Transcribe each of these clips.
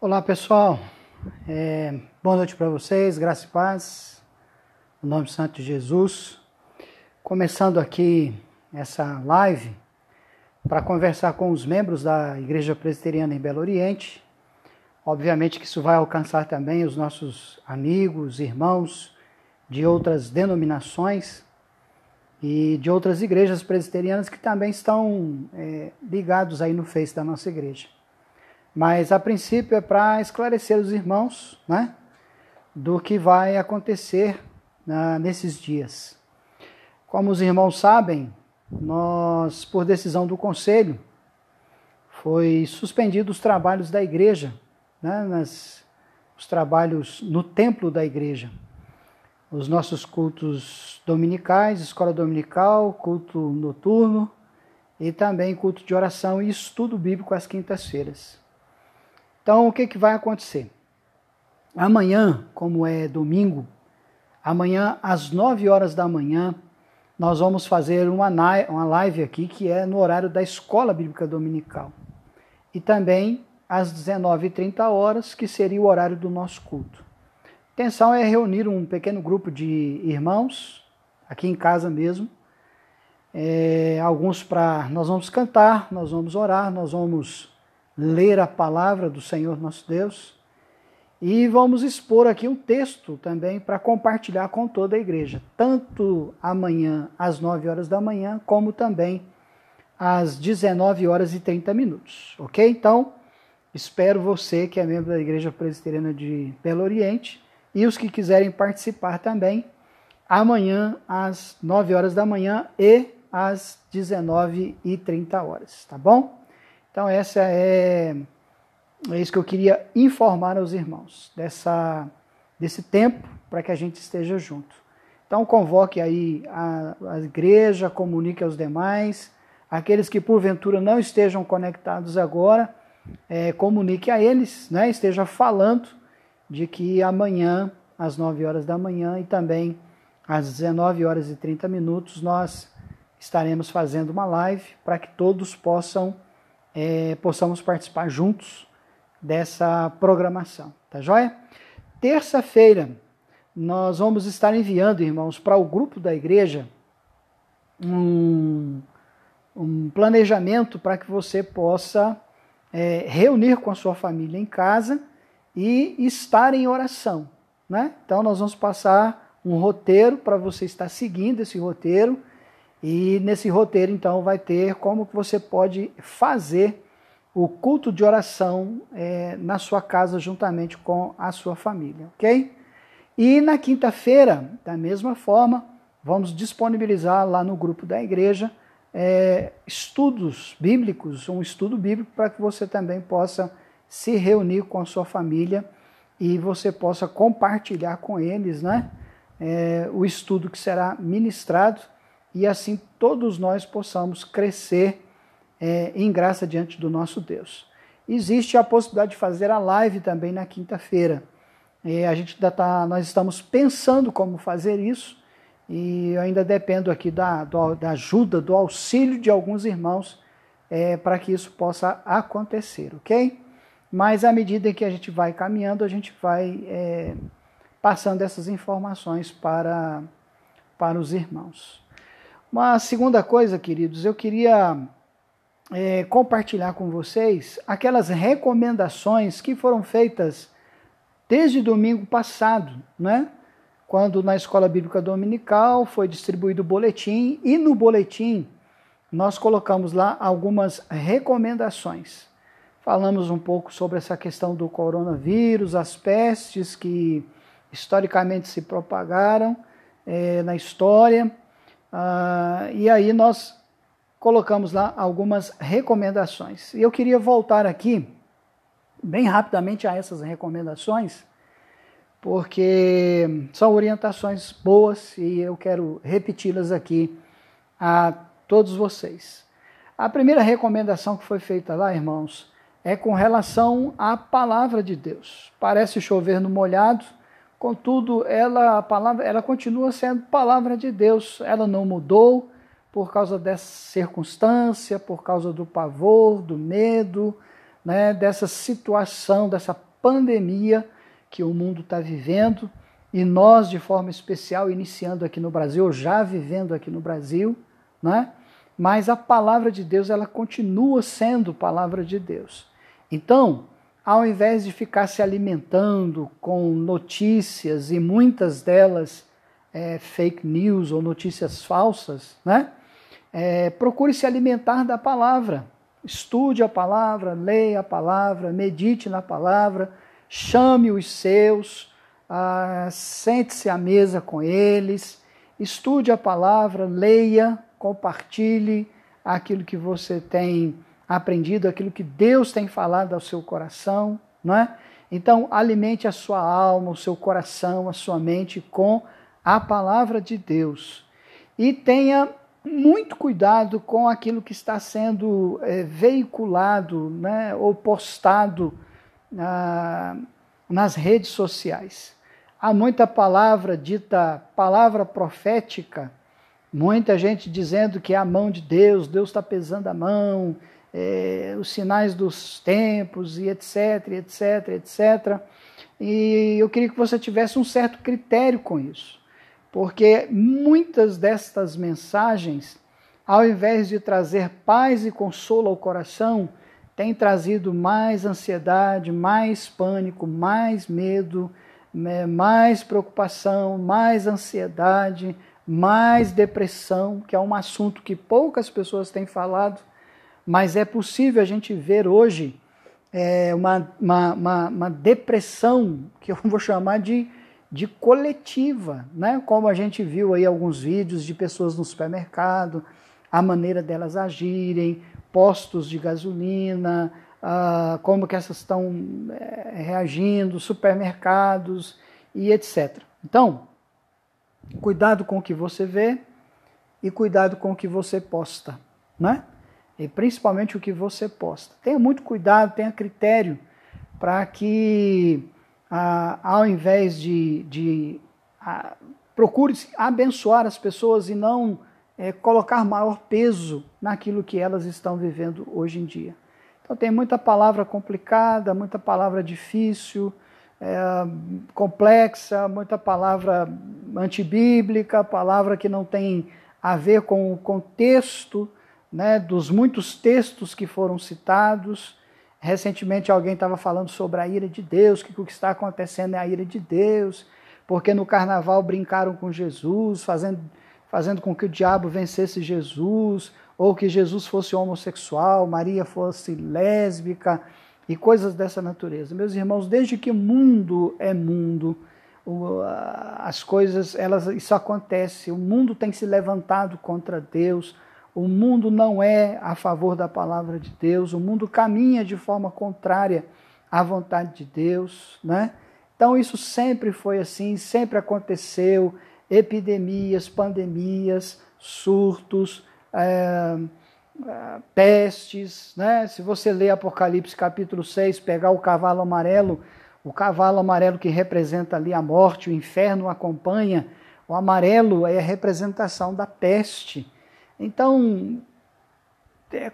Olá pessoal, boa noite para vocês, graça e paz, no nome santo de Jesus. Começando aqui essa live para conversar com os membros da Igreja Presbiteriana em Belo Oriente. Obviamente que isso vai alcançar também os nossos amigos, irmãos de outras denominações e de outras igrejas presbiterianas que também estão ligados aí no Face da nossa igreja. Mas a princípio é para esclarecer os irmãos, né, do que vai acontecer nesses dias. Como os irmãos sabem, nós, por decisão do conselho, foi suspendido os trabalhos da igreja, né, os trabalhos no templo da igreja. Os nossos cultos dominicais, escola dominical, culto noturno e também culto de oração e estudo bíblico às quintas-feiras. Então, o que vai acontecer? Amanhã, como é domingo, amanhã às 9 horas da manhã, nós vamos fazer uma live aqui, que é no horário da Escola Bíblica Dominical. E também às 19h30, que seria o horário do nosso culto. A intenção é reunir um pequeno grupo de irmãos, aqui em casa mesmo. Nós vamos cantar, nós vamos orar, nós vamos ler a palavra do Senhor nosso Deus e vamos expor aqui um texto também para compartilhar com toda a igreja, tanto amanhã às 9 horas da manhã, como também às 19h30, ok? Então, espero você que é membro da Igreja Presbiteriana de Belo Oriente e os que quiserem participar também, amanhã às 9 horas da manhã e às 19h30, tá bom? Então, é isso que eu queria informar aos irmãos, desse tempo para que a gente esteja junto. Então, convoque aí a igreja, comunique aos demais, aqueles que porventura não estejam conectados agora, comunique a eles, né, esteja falando de que amanhã, às 9 horas da manhã e também às 19h30, nós estaremos fazendo uma live para que todos possamos participar juntos dessa programação, tá joia? Terça-feira, nós vamos estar enviando, irmãos, para o grupo da igreja um planejamento para que você possa reunir com a sua família em casa e estar em oração, né? Então, nós vamos passar um roteiro para você estar seguindo esse roteiro. E nesse roteiro, então, vai ter como que você pode fazer o culto de oração na sua casa, juntamente com a sua família, ok? E na quinta-feira, da mesma forma, vamos disponibilizar lá no grupo da igreja estudos bíblicos, um estudo bíblico para que você também possa se reunir com a sua família e você possa compartilhar com eles, né, o estudo que será ministrado, e assim todos nós possamos crescer em graça diante do nosso Deus. Existe a possibilidade de fazer a live também na quinta-feira. Nós estamos pensando como fazer isso, e eu ainda dependo aqui da ajuda, do auxílio de alguns irmãos para que isso possa acontecer, ok? Mas à medida que a gente vai caminhando, a gente vai passando essas informações para os irmãos. Uma segunda coisa, queridos, eu queria compartilhar com vocês aquelas recomendações que foram feitas desde domingo passado, né? Quando na Escola Bíblica Dominical foi distribuído o boletim, e no boletim nós colocamos lá algumas recomendações. Falamos um pouco sobre essa questão do coronavírus, as pestes que historicamente se propagaram na história. E aí nós colocamos lá algumas recomendações. E eu queria voltar aqui, bem rapidamente, a essas recomendações, porque são orientações boas e eu quero repeti-las aqui a todos vocês. A primeira recomendação que foi feita lá, irmãos, é com relação à palavra de Deus. Parece chover no molhado, contudo, a palavra ela continua sendo palavra de Deus, ela não mudou por causa dessa circunstância, por causa do pavor, do medo, né, dessa situação, dessa pandemia que o mundo está vivendo, e nós, de forma especial, iniciando aqui no Brasil, já vivendo aqui no Brasil, né? Mas a palavra de Deus, ela continua sendo palavra de Deus. Então, ao invés de ficar se alimentando com notícias, e muitas delas fake news ou notícias falsas, né? Procure se alimentar da palavra. Estude a palavra, leia a palavra, medite na palavra, chame os seus, sente-se à mesa com eles, estude a palavra, leia, compartilhe aquilo que você tem aprendido, aquilo que Deus tem falado ao seu coração, não é? Então, alimente a sua alma, o seu coração, a sua mente com a palavra de Deus. E tenha muito cuidado com aquilo que está sendo veiculado, né, ou postado nas redes sociais. Há muita palavra dita, palavra profética, muita gente dizendo que é a mão de Deus, Deus está pesando a mão, os sinais dos tempos, e etc, etc, etc. E eu queria que você tivesse um certo critério com isso, porque muitas destas mensagens, ao invés de trazer paz e consolo ao coração, têm trazido mais ansiedade, mais pânico, mais medo, mais preocupação, mais ansiedade, mais depressão, que é um assunto que poucas pessoas têm falado, mas é possível a gente ver hoje uma depressão, que eu vou chamar de coletiva, né? Como a gente viu aí alguns vídeos de pessoas no supermercado, a maneira delas agirem, postos de gasolina, como que essas estão reagindo, supermercados e etc. Então, cuidado com o que você vê e cuidado com o que você posta, né? E principalmente o que você posta. Tenha muito cuidado, tenha critério para que, ao invés procure abençoar as pessoas e não colocar maior peso naquilo que elas estão vivendo hoje em dia. Então tem muita palavra complicada, muita palavra difícil, complexa, muita palavra antibíblica, palavra que não tem a ver com o contexto, né, dos muitos textos que foram citados. Recentemente alguém estava falando sobre a ira de Deus, que o que está acontecendo é a ira de Deus, porque no carnaval brincaram com Jesus, fazendo com que o diabo vencesse Jesus, ou que Jesus fosse homossexual, Maria fosse lésbica, e coisas dessa natureza. Meus irmãos, desde que o mundo é mundo, as coisas, isso acontece, o mundo tem se levantado contra Deus, o mundo não é a favor da palavra de Deus, o mundo caminha de forma contrária à vontade de Deus, né? Então isso sempre foi assim, sempre aconteceu, epidemias, pandemias, surtos, pestes, né? Se você ler Apocalipse capítulo 6, pegar o cavalo amarelo que representa ali a morte, o inferno acompanha, o amarelo é a representação da peste. Então,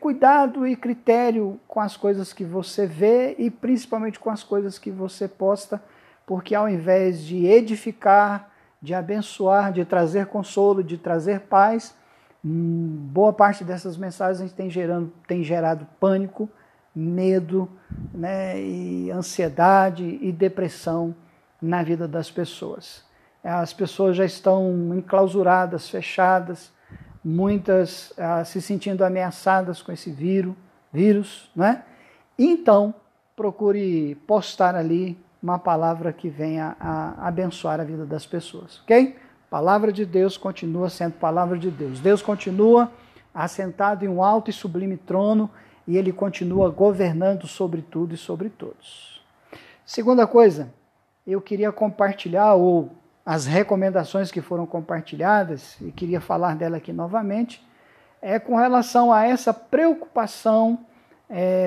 cuidado e critério com as coisas que você vê e principalmente com as coisas que você posta, porque ao invés de edificar, de abençoar, de trazer consolo, de trazer paz, boa parte dessas mensagens tem gerado pânico, medo, né, e ansiedade e depressão na vida das pessoas. As pessoas já estão enclausuradas, fechadas, muitas se sentindo ameaçadas com esse vírus, né? Então, procure postar ali uma palavra que venha a abençoar a vida das pessoas, ok? Palavra de Deus continua sendo palavra de Deus. Deus continua assentado em um alto e sublime trono e Ele continua governando sobre tudo e sobre todos. Segunda coisa, eu queria compartilhar, ou as recomendações que foram compartilhadas, e queria falar dela aqui novamente, com relação a essa preocupação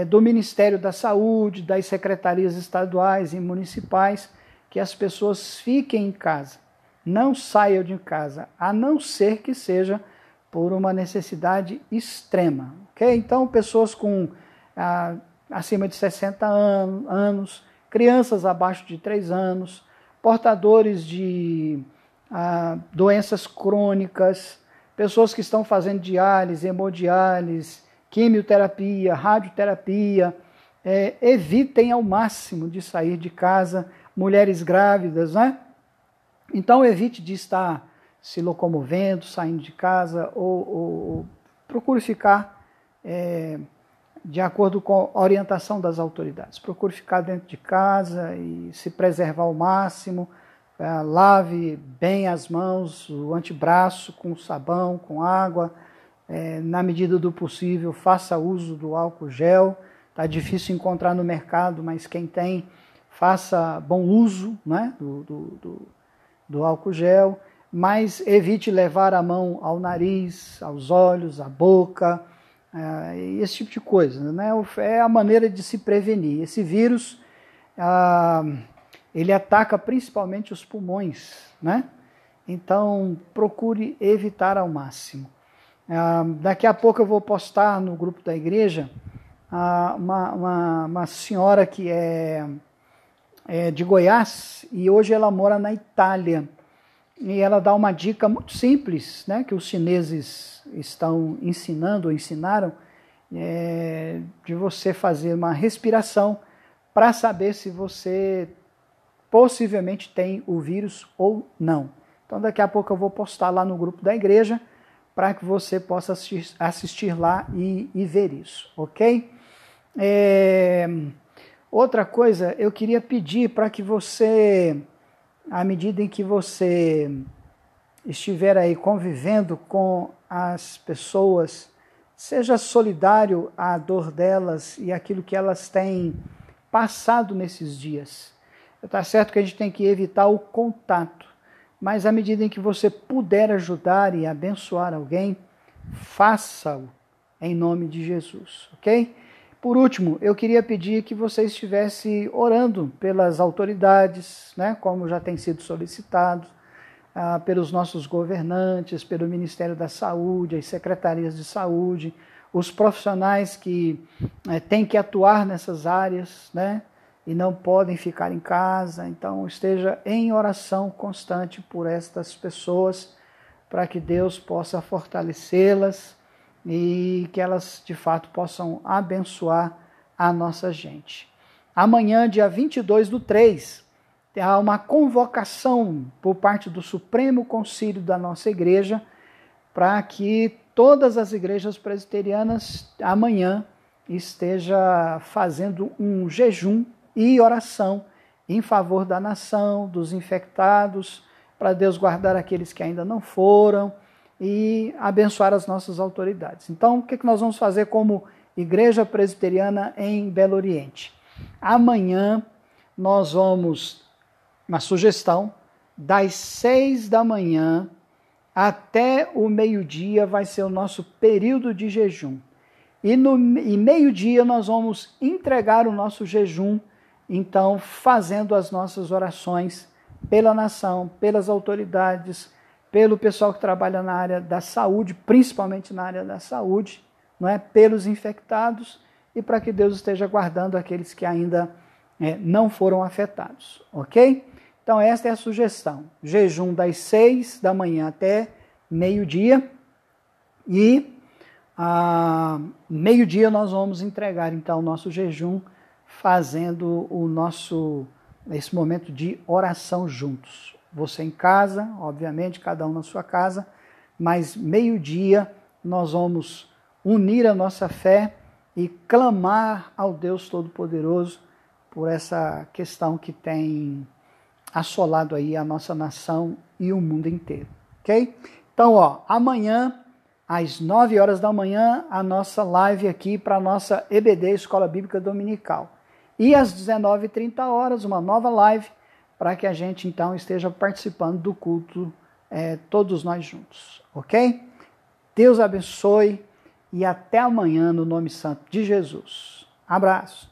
do Ministério da Saúde, das secretarias estaduais e municipais, que as pessoas fiquem em casa, não saiam de casa, a não ser que seja por uma necessidade extrema. Okay? Então, pessoas com acima de 60 anos, crianças abaixo de 3 anos, portadores de doenças crônicas, pessoas que estão fazendo diálise, hemodiálise, quimioterapia, radioterapia. Evitem ao máximo de sair de casa, mulheres grávidas, né? Então evite de estar se locomovendo, saindo de casa, ou procure ficar de acordo com a orientação das autoridades. Procure ficar dentro de casa e se preservar ao máximo. Lave bem as mãos, o antebraço com sabão, com água. Na medida do possível, faça uso do álcool gel. Está difícil encontrar no mercado, mas quem tem, faça bom uso, né, do álcool gel. Mas evite levar a mão ao nariz, aos olhos, à boca, esse tipo de coisa, né? É a maneira de se prevenir. Esse vírus, ele ataca principalmente os pulmões, né? Então, procure evitar ao máximo. Daqui a pouco eu vou postar no grupo da igreja uma senhora que é de Goiás e hoje ela mora na Itália. E ela dá uma dica muito simples, né, que os chineses estão ensinando, ou ensinaram, de você fazer uma respiração para saber se você possivelmente tem o vírus ou não. Então daqui a pouco eu vou postar lá no grupo da igreja para que você possa assistir lá e ver isso, ok? Outra coisa, eu queria pedir para que você, à medida em que você estiver aí convivendo com as pessoas, seja solidário à dor delas e aquilo que elas têm passado nesses dias. Está certo que a gente tem que evitar o contato, mas à medida em que você puder ajudar e abençoar alguém, faça-o em nome de Jesus, ok? Por último, eu queria pedir que você estivesse orando pelas autoridades, né, como já tem sido solicitado, pelos nossos governantes, pelo Ministério da Saúde, as secretarias de saúde, os profissionais que têm que atuar nessas áreas, né, e não podem ficar em casa. Então, esteja em oração constante por estas pessoas, para que Deus possa fortalecê-las e que elas, de fato, possam abençoar a nossa gente. Amanhã, dia 22/3, há uma convocação por parte do Supremo Concílio da nossa igreja para que todas as igrejas presbiterianas amanhã esteja fazendo um jejum e oração em favor da nação, dos infectados, para Deus guardar aqueles que ainda não foram e abençoar as nossas autoridades. Então, o que nós vamos fazer como Igreja Presbiteriana em Belo Oriente? Amanhã nós vamos, uma sugestão, das 6 da manhã até o meio-dia vai ser o nosso período de jejum. E meio-dia nós vamos entregar o nosso jejum, então fazendo as nossas orações pela nação, pelas autoridades, pelo pessoal que trabalha na área da saúde, principalmente na área da saúde, não é? Pelos infectados e para que Deus esteja guardando aqueles que ainda não foram afetados, ok? Então esta é a sugestão, jejum das 6 da manhã até meio-dia e meio-dia nós vamos entregar então o nosso jejum fazendo esse momento de oração juntos. Você em casa, obviamente, cada um na sua casa, mas meio-dia nós vamos unir a nossa fé e clamar ao Deus Todo-Poderoso por essa questão que tem assolado aí a nossa nação e o mundo inteiro, ok? Então, amanhã, às 9 horas da manhã, a nossa live aqui para a nossa EBD, Escola Bíblica Dominical. E às 19h30, uma nova live, para que a gente, então, esteja participando do culto, todos nós juntos, ok? Deus abençoe e até amanhã, no nome santo de Jesus. Abraço.